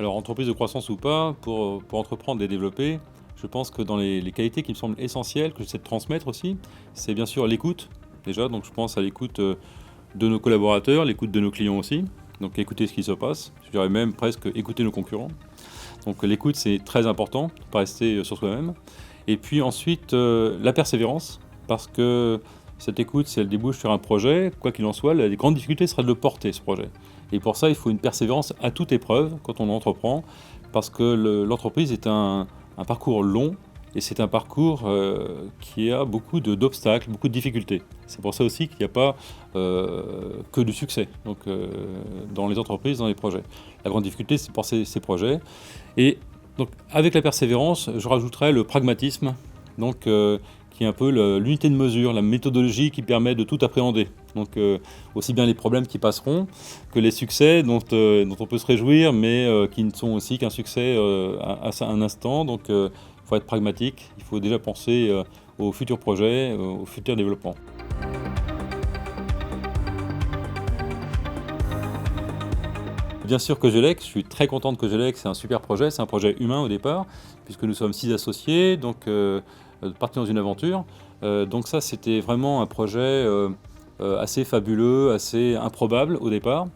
Alors, entreprise de croissance ou pas, pour entreprendre et développer, je pense que dans les qualités qui me semblent essentielles, que j'essaie de transmettre aussi, c'est bien sûr l'écoute, déjà. Donc, je pense à l'écoute de nos collaborateurs, l'écoute de nos clients aussi. Donc, écouter ce qui se passe. Je dirais même presque écouter nos concurrents. Donc, l'écoute, c'est très important, pas rester sur soi-même. Et puis ensuite, la persévérance, parce que cette écoute, si elle débouche sur un projet, quoi qu'il en soit, la grande difficulté sera de le porter, ce projet. Et pour ça, il faut une persévérance à toute épreuve quand on entreprend, parce que l'entreprise est un parcours long, et c'est un parcours qui a beaucoup d'obstacles, beaucoup de difficultés. C'est pour ça aussi qu'il n'y a pas que du succès donc, dans les entreprises, dans les projets. La grande difficulté, c'est pour ces projets. Et donc, avec la persévérance, je rajouterais le pragmatisme, donc, qui est un peu l'unité de mesure, la méthodologie qui permet de tout appréhender. Donc, aussi bien les problèmes qui passeront que les succès dont on peut se réjouir, mais qui ne sont aussi qu'un succès à un instant. Donc, il faut être pragmatique, il faut déjà penser aux futurs projets, au futur développement. Bien sûr, Cogelec, je suis très content de Cogelec, c'est un super projet, c'est un projet humain au départ, puisque nous sommes 6 associés, donc partis dans une aventure. Donc ça, c'était vraiment un projet assez fabuleux, assez improbable au départ.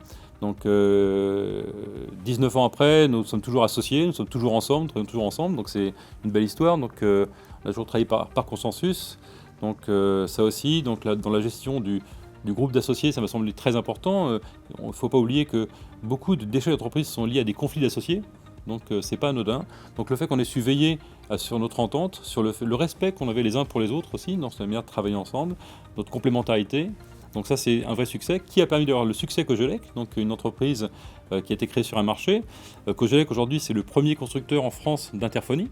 Donc 19 ans après, nous sommes toujours associés, nous sommes toujours ensemble, travaillons toujours ensemble, donc c'est une belle histoire. Donc on a toujours travaillé par consensus. Donc ça aussi, donc dans la gestion du groupe d'associés, ça m'a semblé très important. Il ne faut pas oublier que beaucoup de déchets d'entreprise sont liés à des conflits d'associés, donc c'est pas anodin. Donc le fait qu'on ait su veiller sur notre entente, sur le respect qu'on avait les uns pour les autres aussi, dans cette manière de travailler ensemble, notre complémentarité. Donc ça, c'est un vrai succès qui a permis d'avoir le succès Cogelec, donc une entreprise qui a été créée sur un marché. Cogelec aujourd'hui, c'est le premier constructeur en France d'interphonie.